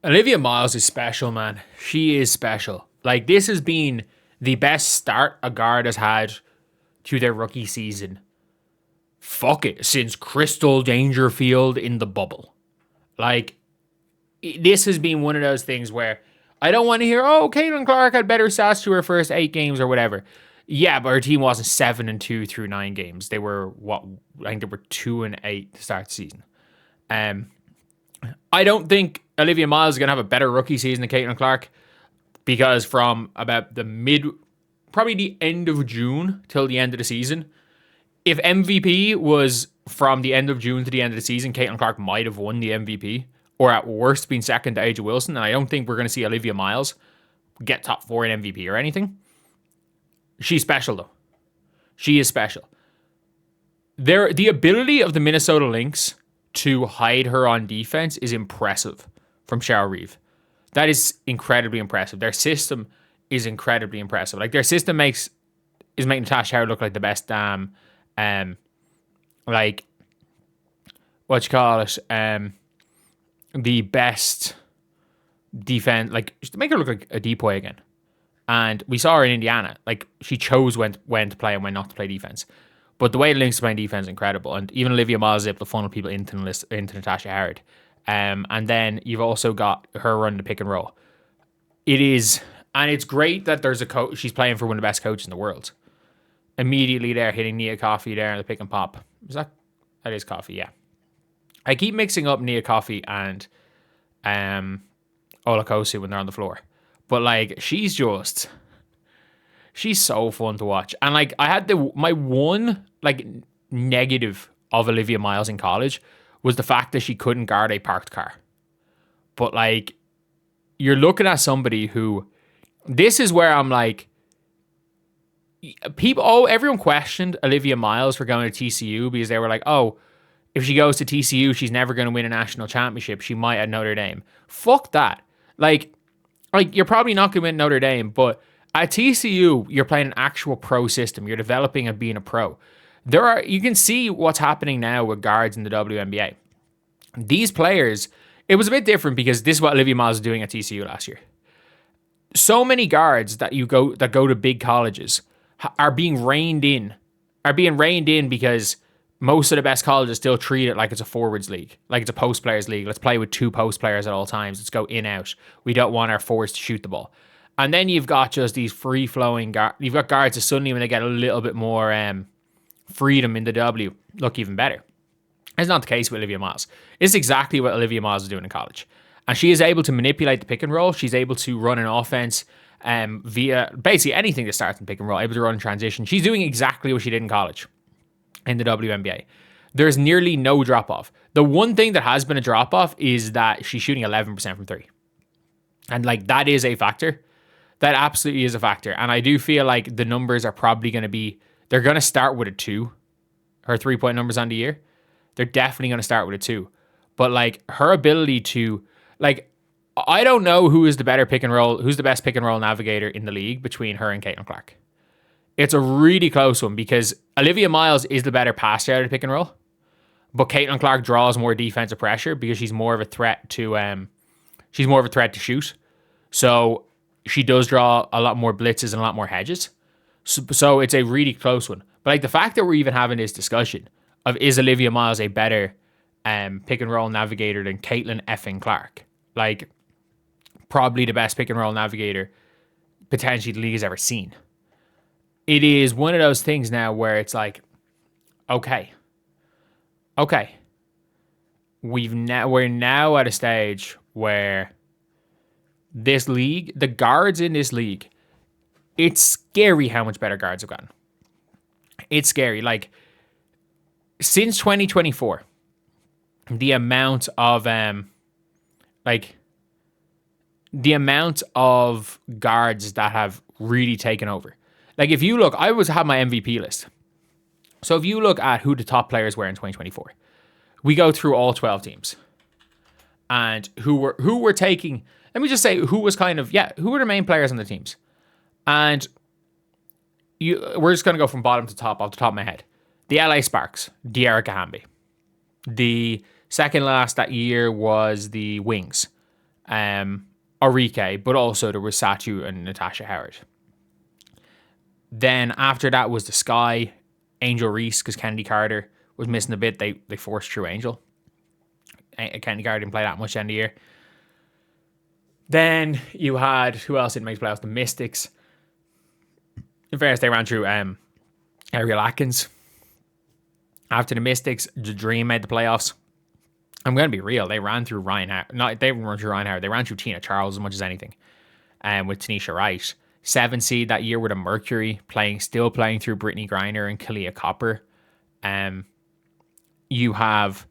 Olivia Miles is special, man. She is special. Like, this has been the best start a guard has had to their rookie season. Fuck it, since Crystal Dangerfield in the bubble. Like, this has been one of those things where I don't want to hear, oh, Caitlin Clark had better stats to her first 8 games or whatever. Yeah, but her team wasn't 7-2 through 9 games. They were what I think they were 2-8 to start the season. Um, I don't think Olivia Miles is gonna have a better rookie season than Caitlin Clark because from about probably the end of June till the end of the season, if MVP was from the end of June to the end of the season, Caitlin Clark might have won the MVP, or at worst been second to Aja Wilson. And I don't think we're going to see Olivia Miles get top 4 in MVP or anything. She's special though. She is special. The ability of the Minnesota Lynx to hide her on defense is impressive from Cheryl Reeve. That is incredibly impressive. Their system is incredibly impressive. Like, their system is making Natasha Howard look like the best like, what you call it, the best defense, like, to make her look like a depoy again. And we saw her in Indiana. Like, she chose when to play and when not to play defense. But the way the Lynx are playing defense is incredible. And even Olivia Miles is able to funnel people into Natasha Howard. And then you've also got her running the pick and roll. And it's great that there's a coach. She's playing for one of the best coaches in the world. Immediately there, hitting Nia Coffey there in the pick and pop. That is Coffey, yeah. I keep mixing up Nia Coffey and Olakosu when they're on the floor. But, like, she's so fun to watch. And, like, I had my one, like, negative of Olivia Miles in college was the fact that she couldn't guard a parked car. But, like, you're looking at somebody who, this is where I'm like, everyone questioned Olivia Miles for going to TCU because they were like, oh, if she goes to TCU, she's never going to win a national championship. She might at Notre Dame. Fuck that. Like you're probably not going to win Notre Dame, but at TCU, you're playing an actual pro system. You're developing and being a pro. You can see what's happening now with guards in the WNBA. These players, it was a bit different because this is what Olivia Miles was doing at TCU last year. So many guards that go to big colleges are being reined in because most of the best colleges still treat it like it's a forwards league, like it's a post players league. Let's play with 2 post players at all times. Let's go in out. We don't want our forwards to shoot the ball. And then you've got just these free flowing you've got guards that suddenly, when they get a little bit more freedom in the W, look even better. It's not the case with Olivia Miles. It's exactly what Olivia Miles is doing in college. And she is able to manipulate the pick and roll. She's able to run an offense via basically anything that starts in pick and roll, able to run in transition. She's doing exactly what she did in college in the WNBA. There's nearly no drop-off. The one thing that has been a drop-off is that she's shooting 11% from 3. And, like, that is a factor. That absolutely is a factor. And I do feel like the numbers are probably going to be, they're going to start with a 2. Her 3-point numbers on the year. They're definitely going to start with a 2. But, like, her ability to, like, I don't know who's the best pick and roll navigator in the league between her and Caitlin Clark. It's a really close one because Olivia Miles is the better passer out of the pick and roll, but Caitlin Clark draws more defensive pressure because she's more of a threat to shoot. So she does draw a lot more blitzes and a lot more hedges. So it's a really close one. But, like, the fact that we're even having this discussion of, is Olivia Miles a better pick and roll navigator than Caitlin effing Clark? Like, probably the best pick and roll navigator potentially the league has ever seen. It is one of those things now where it's like, okay. We're now at a stage where this league, the guards in this league, it's scary how much better guards have gotten. It's scary. Like, since 2024, the amount of guards that have really taken over. Like, if you look, I always have my MVP list. So if you look at who the top players were in 2024, we go through all 12 teams. And who were taking, let me just say who was who were the main players on the teams. And we're just going to go from bottom to top, off the top of my head. The LA Sparks, De'Arica Hamby. The second last that year was the Wings. Enrique, but also there was Satu and Natasha Howard. Then after that was the Sky, Angel Reese, because Kennedy Carter was missing a bit. They forced through Angel. Kennedy Carter didn't play that much end of the year. Then you had, who else didn't make the playoffs? The Mystics. In fairness, they ran through Ariel Atkins. After the Mystics, the Dream made the playoffs. I'm going to be real. They ran through Ryan Howard. No, they didn't run through Ryan Howard. They ran through Tina Charles as much as anything. With Tanisha Wright. 7 seed that year with a Mercury, still playing through Brittany Griner and Kalia Copper. You have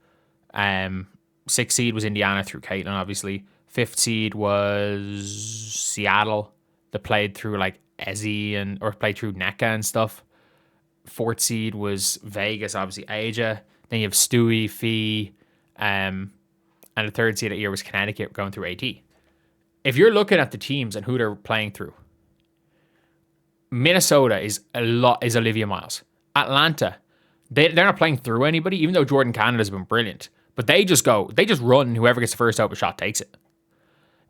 6 seed was Indiana through Caitlin, obviously. 5th seed was Seattle that played through like Ezzy or played through NECA and stuff. 4th seed was Vegas, obviously Aja. Then you have Stewie, Fee, and the 3rd seed that year was Connecticut going through AT. If you're looking at the teams and who they're playing through, Minnesota is Olivia Miles. Atlanta, they're not playing through anybody, even though Jordan Canada's been brilliant. But they just run, and whoever gets the first open shot takes it.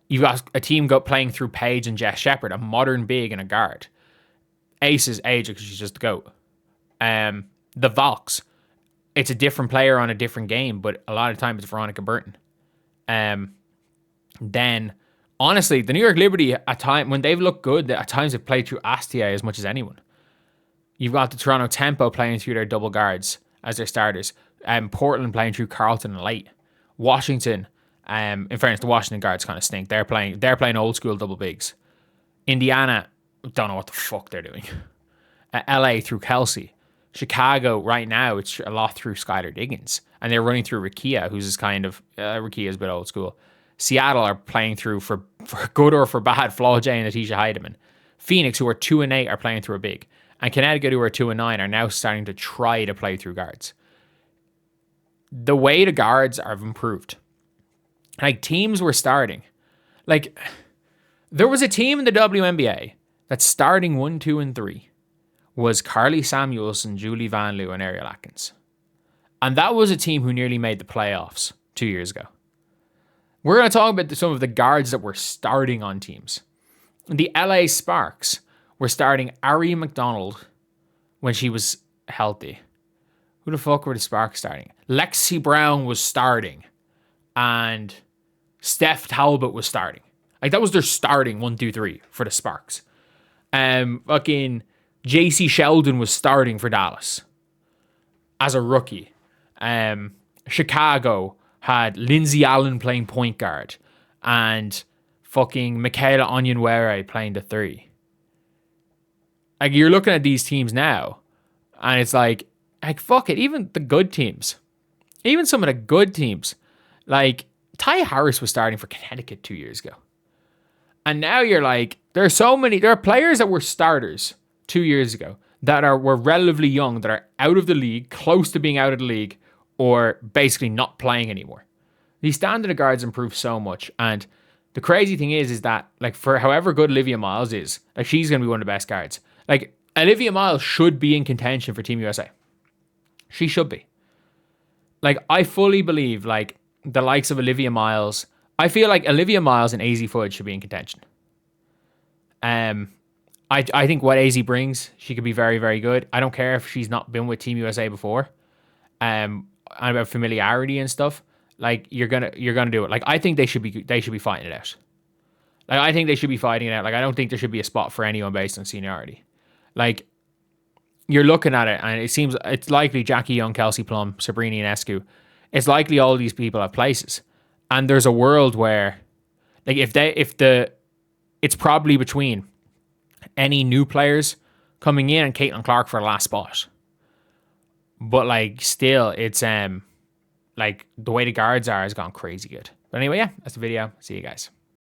You've got a team playing through Paige and Jess Shepard, a modern big and a guard. Ace is Aja because she's just the GOAT. The Valks, it's a different player on a different game, but a lot of times it's Veronica Burton. Then, honestly, the New York Liberty, at time when they've looked good, at times they've played through Astia as much as anyone. You've got the Toronto Tempo playing through their double guards as their starters. Portland playing through Carlton and Late. Washington, in fairness, the Washington guards kind of stink. They're playing old school double bigs. Indiana, don't know what the fuck they're doing. LA through Kelsey. Chicago, right now, it's a lot through Skylar Diggins. And they're running through Rakia, who's this kind of, Rakia's a bit old school. Seattle are playing through, for good or for bad, Flaw J and Atisha Heidemann. Phoenix, who are 2-8, are playing through a big. And Connecticut, who are 2-9, are now starting to try to play through guards. The way the guards have improved. Like, teams were starting. Like, there was a team in the WNBA that's starting 1, 2, and 3 was Carly Samuelson, Julie Van Loo, and Ariel Atkins. And that was a team who nearly made the playoffs 2 years ago. We're going to talk about some of the guards that were starting on teams. The LA Sparks were starting Ari McDonald when she was healthy. Who the fuck were the Sparks starting? Lexi Brown was starting. And Steph Talbot was starting. Like, that was their starting 1, 2, 3 for the Sparks. Fucking JC Sheldon was starting for Dallas as a rookie. Chicago had Lindsay Allen playing point guard and fucking Michaela Onyenwere playing the 3. Like, you're looking at these teams now and it's like fuck it, even the good teams, even some of the good teams, like Ty Harris was starting for Connecticut 2 years ago. And now you're like, there are players that were starters 2 years ago that were relatively young, that are out of the league, close to being out of the league, or basically not playing anymore. These standard of guards improved so much. And the crazy thing is that, like, for however good Olivia Miles is, like, she's going to be one of the best guards. Like, Olivia Miles should be in contention for Team USA. She should be. Like, I fully believe, like, the likes of Olivia Miles, I feel like Olivia Miles and AZ Fudge should be in contention. I think what AZ brings, she could be very, very good. I don't care if she's not been with Team USA before. And about familiarity and stuff. Like, you're gonna do it. Like, I think they should be fighting it out. Like, I think they should be fighting it out. Like, I don't think there should be a spot for anyone based on seniority. Like, you're looking at it, and it's likely Jackie Young, Kelsey Plum, Sabrina Ionescu. It's likely all these people have places. And there's a world where, like, it's probably between any new players coming in and Caitlin Clark for the last spot. But, like, still, it's, like, the way the guards are has gone crazy good. But anyway, yeah, that's the video. See you guys.